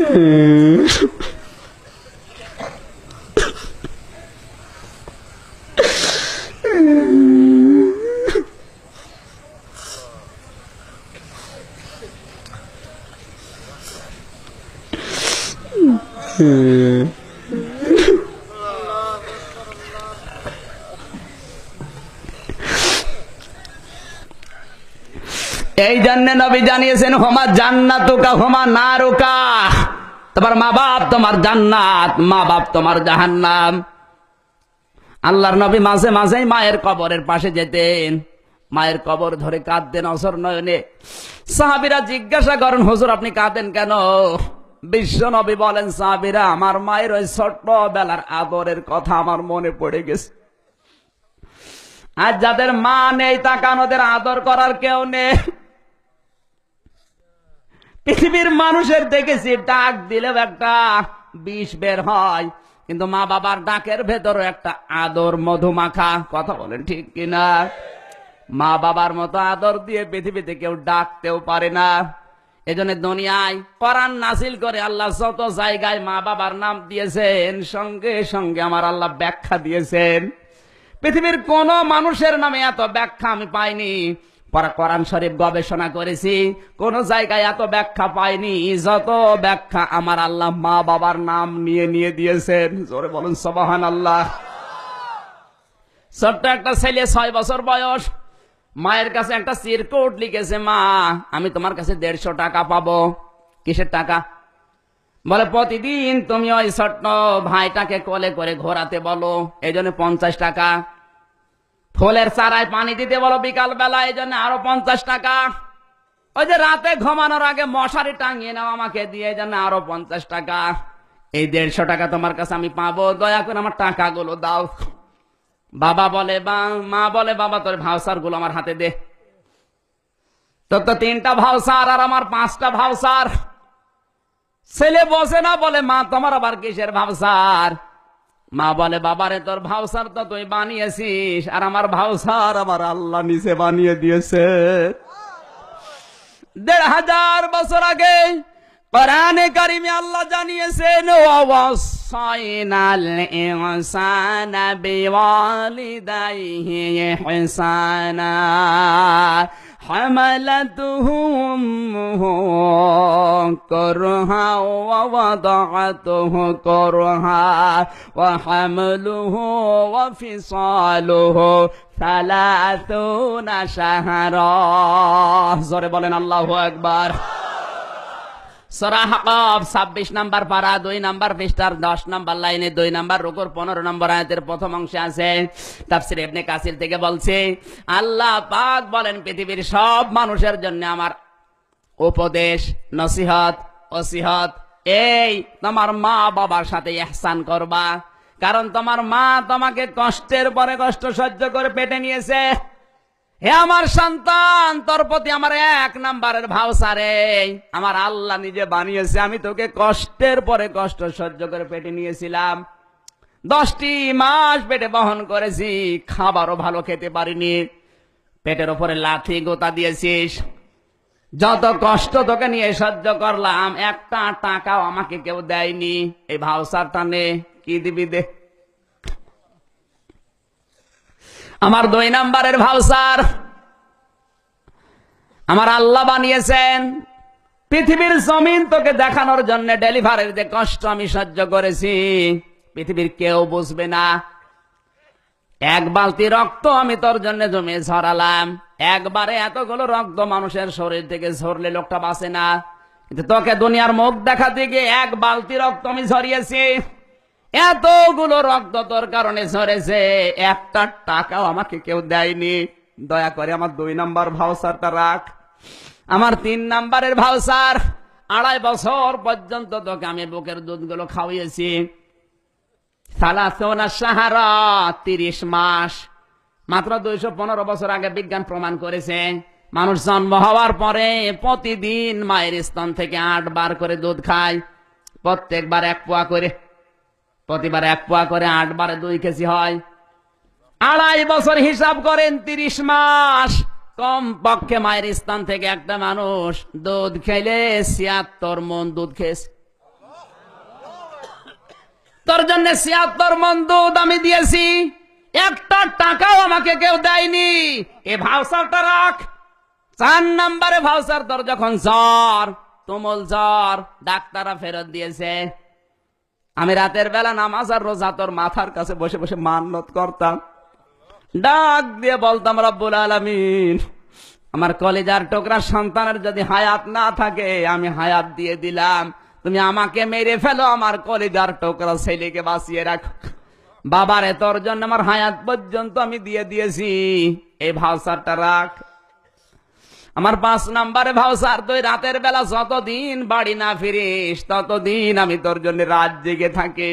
এই জন্য নবী জানিয়েছেন হোমা জান্নাতুকা হোমা নারুকা, তোমার মা বাপ তোমার জান্নাত, মা বাপ তোমার জাহান্নাম। আল্লাহর নবী মাঝে মাঝেই মায়ের কবরের পাশে যেতেন, মায়ের কবর ধরে কাঁদতেন অসর নয়নে। সাহাবীরা জিজ্ঞাসা করেন, হুজুর আপনি কাঁদেন কেন? বিশ্ব নবী বলেন, সাহাবীরা আমার মায়ের ওই ছোট্ট বেলার আদরের কথা আমার মনে পড়ে গেছে। আর যাদের মা নেই তাকান, ওদের আদর করার কেউ নেই। পৃথিবীর মানুষের দেখেছি ডাক দিলেও একটা বিষ বের হয়, কিন্তু মা বাবার ডাকের ভেতরও একটা আদর মধুমাখা। কথা বলেন ঠিক কিনা? মা বাবার মতো আদর দিয়ে পৃথিবীতে কেউ ডাকতেও পারে না। এজন্য দুনিয়ায় কোরআন নাযিল করে আল্লাহ যত জায়গায় মা বাবার নাম দিয়েছেন, সঙ্গে সঙ্গে আমার আল্লাহ ব্যাখ্যা দিয়েছেন। পৃথিবীর কোন মানুষের নামে এত ব্যাখ্যা আমি পাইনি। কোরআন শরীফ গবেষণা করেছি, কোন জায়গায় এত ব্যাখ্যা পাইনি যত ব্যাখ্যা আমার আল্লাহ মা বাবার নাম নিয়ে নিয়ে দিয়েছেন। জোরে বলুন সুবহানাল্লাহ। ছোট্ট একটা ছেলে 6 বছর বয়স, মায়ের কাছে একটা চিরকুট লিখেছে, মা আমি তোমার কাছে 150 টাকা পাবো। কিসের টাকা? বলে প্রতিদিন তুমি ওই ছোট্ট ভাইটাকে কোলে করে ঘোরাতে বলো, এই জন্য 50 টাকা। ফুলের চারায় পানি দিতে বলো বিকাল বেলা, এই জন্য আরো 50 টাকা। ওই যে রাতে ঘুমানোর আগে মশারি টাঙিয়ে নাও আমাকে দিয়ে, এই জন্য আরো 50 টাকা। এই 150 টাকা তোমার কাছে আমি পাবো, দয়া করে আমার টাকাগুলো দাও। বাবা বলে মা বলে, বাবা তোর ভাউচার গুলো আমার হাতে দে। তোর তো 3টা ভাউচার আর আমার 5টা ভাউচার। ছেলে বসে না, বলে মা তোমার আবার কিসের ভাউচার? মা বলে, বাবারে তোর ভাউচার তো তুই বানিয়েছিস, আর আমার ভাউচার আমার আল্লাহ নিচে বানিয়ে দিয়েছে। 1500 বছর আগে কোরআনে কারিমে আল্লাহ জানিয়েছেন, ওয়াসাইনাল ইনসানা বিওয়ালিদাইহি ইহসানা হামালাতুহু উম্মুহু করহা ওয়া ওয়াদাআতুহু করহা ওয়া হামলুহু ওয়া ফিসালুহু 30 শাহরা। জোরে বলেন আল্লাহু আকবার। সূরা হাকাব 26 নাম্বার পারা 2 নাম্বার পৃষ্ঠার 10 নাম্বার লাইনে 2 নাম্বার রুকুর 15 নম্বর আয়াতের প্রথম অংশে আছে। তাফসীর ইবনে কাসির থেকে বলছে, আল্লাহ পাক বলেন পৃথিবীর সব মানুষের জন্য আমার উপদেশ, নসিহত, ওসিহত, এই তোমার মা বাবার সাথে ইহসান করবা। কারণ তোমার মা তোমাকে কষ্টের পরে কষ্ট সহ্য করে পেটে নিয়েছে। হে আমার সন্তান, তোর প্রতি আমার 1 নাম্বারের ভাউচারে আমার আল্লাহ নিজে বানিয়েছে। আমি তোকে কষ্টের পরে কষ্ট সহ্য করে পেটে নিয়েছিলাম, 10টি মাস পেটে বহন করেছি, খাবারও ভালো খেতে পারিনি, পেটের ওপরে লাথি গোতা দিয়েছিস, যত কষ্ট তোকে নিয়ে সহ্য করলাম, একটা টাকাও আমাকে কেউ দেয়নি। এই ভাউচারটা নে, কি দিবি দে। আমার 2 নাম্বারের ভাউচার আমার আল্লাহ বানিয়েছেন। পৃথিবীর জমিন তোকে দেখানোর জন্য ডেলিভারির যে কষ্ট আমি সহ্য করেছি, পৃথিবীর কেউ বুঝবে না। 1 বালতি রক্ত আমি তোর জন্য জমে ঝরালাম, একবারে এতগুলো রক্ত মানুষের শরীর থেকে ঝরলে লোকটা বাঁচে না, কিন্তু তোকে দুনিয়ার মুখ দেখাতে গিয়ে 1 বালতি রক্ত আমি ঝরিয়েছি। এতগুলো রক্ত তোর কারণে ঝরেছে, একটা টাকাও আমাকে কেউ দেয়নি। দয়া করে আমার 2 নাম্বার ভাউচারটা রাখ। আমার 3 নাম্বারের ভাউচার, 2.5 বছর পর্যন্ত তোকে আমি বুকের দুধগুলো খাওয়িয়েছি। 30 শাহরা 30 মাস। মাত্র 215 বছর আগে বিজ্ঞান প্রমাণ করেছে, মানুষ জন্ম হওয়ার পরে প্রতিদিন মায়ের স্তন থেকে 8 বার করে দুধ খায়, প্রত্যেকবার 1 পোয়া করে, প্রতিবার 1 পোয়া করে, 8 বারে 2 কেজি হয়। 2.5 বছর হিসাব করেন, 30 মাস। কম পক্ষে মায়ের স্তন থেকে একটা মানুষ দুধ খেলে 76 মণ দুধ খেয়েছে। তোর জন্য 76 মণ দুধ আমি দিয়েছি, একটা টাকাও আমাকে কেউ দেয়নি। এ ভাউচারটা রাখ। 4 নম্বরে ভাউচার, তোর যখন জ্বর, তুমুল জ্বর, ডাক্তাররা ফেরত দিয়েছে। আমি রাতের বেলা নামাজ আর রোজা তোর মাথার কাছে বসে বসে মান্নত করতাম, ডাক দিয়ে বলতাম, রব্বুল আলামিন, আমার কলিজার টুকরা সন্তানের যদি হায়াত না থাকে আমি হায়াত দিয়ে দিলাম, তুমি আমাকে মেরে ফেলো, আমার কলিজার টুকরা ছেলেকে বাঁচিয়ে রাখো। বাবারে, তোর জন্য আমার হায়াত পর্যন্ত আমি দিয়ে দিয়েছি, এই ভাউচারটা রাখ। আমার 5 নম্বরে ভাউচার, তুই রাতের বেলা যতদিন বাড়ি না ফিরিস ততদিন আমি তোর জন্য রাত জেগে থাকি।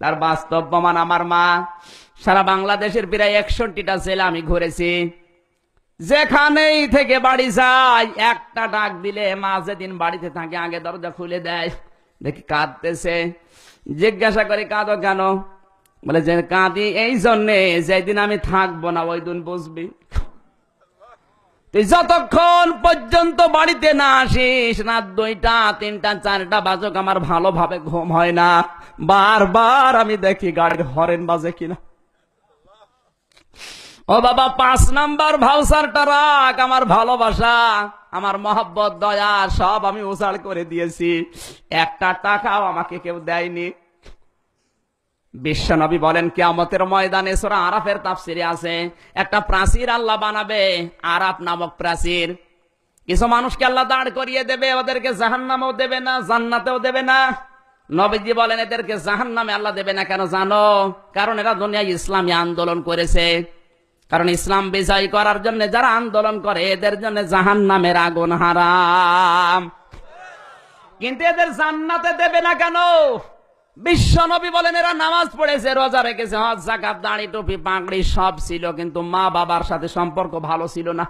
তার বাস্তব প্রমাণ আমার মা। সারা বাংলাদেশের প্রায় 61টা জেলা আমি ঘুরেছি, যেখানেই থেকে বাড়ি যাই একটা ডাক দিলে মা যেদিন বাড়িতে থাকে আগে দরজা খুলে দেয়। দেখি কাঁদতেছে, জিজ্ঞাসা করে কাঁদো কেন? বলে যে কাঁদি এই জন্যে যেদিন আমি থাকবো না ওই দিন বুঝবি। তুই যতক্ষণ পর্যন্ত বাড়িতে না আসিস, রাত 2টা 3টা 4টা বাজক আমার ভালোভাবে ঘুম হয় না। বারবার আমি দেখি গাড়ির হরেন বাজে কিনা। ও বাবা, 5 নাম্বার ভাউচারটা রাখ। আমার ভালোবাসা, আমার মহব্বত, দয়া সব আমি উজাড় করে দিয়েছি, একটা টাকাও আমাকে কেউ দেয়নি। বিশ্বনবী বলেন, কিয়ামতের ময়দানে সূরা আরাফের তাফসিরে আছে, একটা প্রাচীর আল্লাহ বানাবে, আরাফ নামক প্রাচীর। কিছু মানুষকে আল্লাহ দাঁড় করিয়ে দেবে, ওদেরকে জাহান্নামেও দেবে না, জান্নাতেও দেবে না। নবীজি বলেন, এদেরকে জাহান্নামে আল্লাহ দেবে না কেন জানো? কারণ এরা দুনিয়ায় ইসলামী আন্দোলন করেছে। কারণ ইসলাম বিজয় করার জন্য যারা আন্দোলন করে এদের জন্য জাহান্নামের আগুন হারাম। কিন্তু এদের জান্নাতে দেবে না কেন? বিশ্ব নবী বলেন, এরা নামাজ পড়েছে, রোজা রেখেছে, হজ যাকাত, দাড়ি টুপি পাগড়ি সব ছিল, কিন্তু মা বাবার সাথে সম্পর্ক ভালো ছিল না।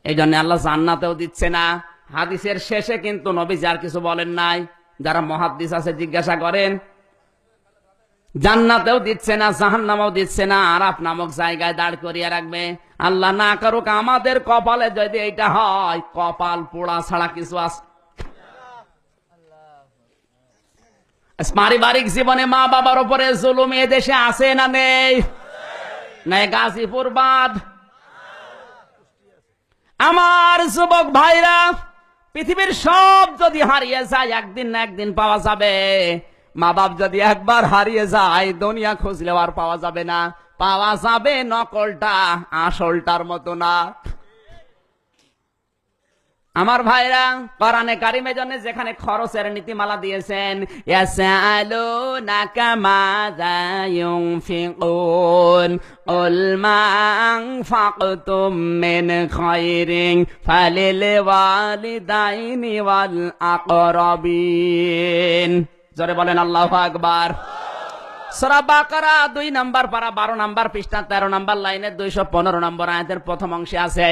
এই জন্য আল্লাহ জান্নাতেও দিচ্ছে না। হাদিসের শেষে কিন্তু নবীজি আর কিছু বলেন নাই। যারা মুহাদ্দিস আছে জিজ্ঞাসা করেন, জান্নাতেও দিচ্ছে না, জাহান্নামেও দিচ্ছে না, আরাফ নামক জায়গায় দাঁড় করিয়ে রাখবে। আল্লাহ না করুক আমাদের কপালে যদি এইটা হয়, কপাল পোড়া ছাড়া কিছু আছে? পারিবারিক জীবনে মা বাবার উপরে জুলুম এ দেশে আছে না নেই? নাই গাজীপুর বাদ। আমার যুবক ভাইরা, পৃথিবীর সব যদি হারিয়ে যায় একদিন না একদিন পাওয়া যাবে। মা বাপ যদি একবার হারিয়ে যায় দুনিয়া খুঁজলেও আর পাওয়া যাবে না। পাওয়া যাবে নকলটা, আসলটার মতো না। আমার ভাইরা, কোরআনে কারিমের জন্য যেখানে খরচের নীতিমালা দিয়েছেন, ইয়াসআলুনাকা মাযা ইউনফিকুন কুল মা আনফাকতুম মিন খায়রিন ফালিল ওয়ালিদাইনি ওয়াল আকরাবিন। জোরে বলেন আল্লাহু আকবার। সূরা বাকারা 2 নম্বর পারা 12 নম্বর পৃষ্ঠা 13 নম্বর লাইনে 215 নম্বর আয়াতের প্রথম অংশে আছে।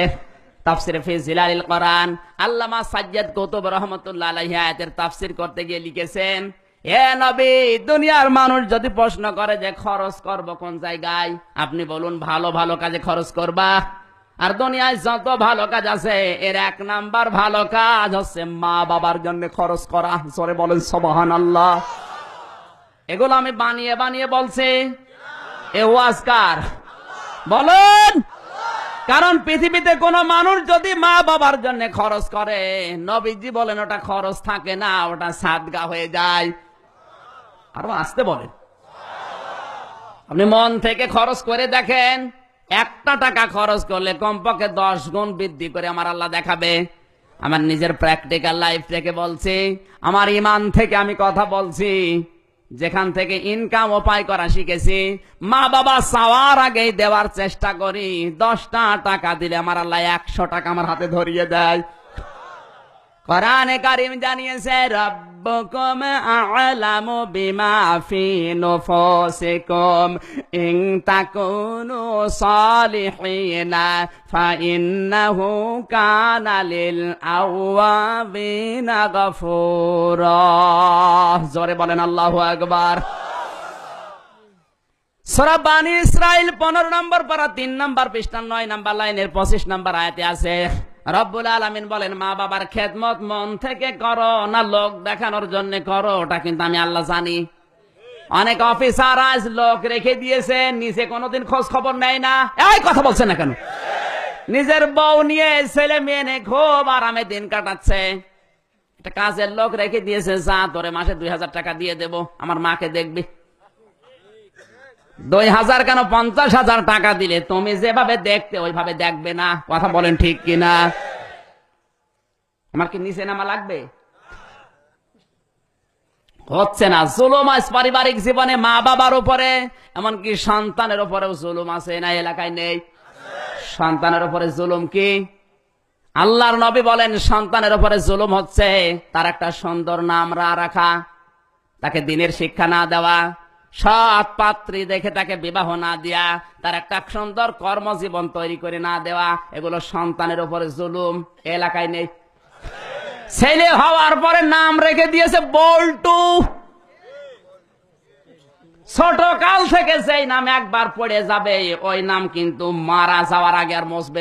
তাফসিরে ফি জিলালিল কোরআন আল্লামা সাজ্জাদ কুতুব রাহমাতুল্লাহ আলাইহি আয়াতের তাফসির করতে গিয়ে লিখেছেন, হে নবী, দুনিয়ার মানুষ যদি প্রশ্ন করে যে খরচ করব কোন জায়গায়, আপনি বলুন ভালো ভালো কাজে খরচ করবা। আর দুনিয়ায় যত ভালো কাজ আছে এর 1 নাম্বার ভালো কাজ হচ্ছে মা বাবার জন্য খরচ করা। জোরে বলেন সুবহানাল্লাহ। এগুলো আমি বানিয়ে বানিয়ে বলছি, এ ওয়াজকার বলেন। কারণ পৃথিবীতে কোন মানুষ যদি মা বাবার জন্য খরচ করে, নবীজি বলেন ওটা খরচ থাকে না, ওটা সাদগা হয়ে যায়। আরো আসতে বলেন। আপনি মন থেকে খরচ করে দেখেন, 1 টাকা খরচ করলে কমপক্ষে 10 গুণ বৃদ্ধি করে আমার আল্লাহ দেখাবে। আমার নিজের প্র্যাকটিক্যাল লাইফ থেকে বলছি, আমার ঈমান থেকে আমি কথা বলছি। যেখান থেকে ইনকাম উপায় করা শিখেছি, মা বাবা চাওয়ার আগেই দেওয়ার চেষ্টা করি। 10টা টাকা দিলে আমার আল্লাহ 100 টাকা আমার হাতে ধরিয়ে দেয়। কোরআনে কারীম জানিয়েছে, রাব্বুকুম আ'লামু বিমা ফি নুফুসিকুম ইন তাকুনু সালিহিনা ফাইন্নাহু কানা লিল আওয়াবিনা গফুরা। জোরে বলেন আল্লাহু আকবার। সূরা বানী ইসরাইল 15 নম্বর পারা 3 নম্বর পৃষ্ঠা 9 নম্বর লাইনের 25 নম্বর আয়াতে আছে, রব্বুল আলামিন বলেন, মা বাবার খেদমত মন থেকে করো না লোক দেখানোর জন্য করো, ওটা কিন্তু আমি আল্লাহ জানি। অনেক অফিসার আজ লোক রেখে দিয়েছে, নিচে কোনোদিন খোঁজ খবর নেয় না। এই কথা বলছে না কেন? নিজের বউ নিয়ে ছেলে মেয়ে নিয়ে খুব আরামে দিন কাটাচ্ছে। একটা কাজের লোক রেখে দিয়েছে, যা তোরে মাসে 2000 টাকা দিয়ে দেব, আমার মাকে দেখবি। 2000 কেন, 50,000 টাকা দিলে তুমি যেভাবে দেখতে ওইভাবে দেখবে না। কথা বলেন ঠিক কিনা? আমার কি নিচে নামা লাগবে? হচ্ছে না। জুলুম আজ পারিবারিক জীবনে মা বাবার উপরে, এমনকি সন্তানের উপরেও জুলুম আছে না? এলাকায় নেই? সন্তানের উপরে জুলুম কি? আল্লাহর নবী বলেন সন্তানের উপরে জুলুম হচ্ছে তার একটা সুন্দর নাম রাখা, তাকে দ্বীনের শিক্ষা না দেওয়া, সৎ পাত্রী দেখে তাকে বিবাহ না দেয়া, তার একটা সুন্দর কর্মজীবন তৈরি করে না দেওয়া, এগুলো সন্তানের উপরে জুলুম। এলাকায় নেই? ছেলে হওয়ার পরে নাম রেখে দিয়েছে বল্টু। ছোট কাল থেকে যেই নাম একবার পড়ে যাবে ওই নাম কিন্তু মারা যাওয়ার আগে আর মুছবে না।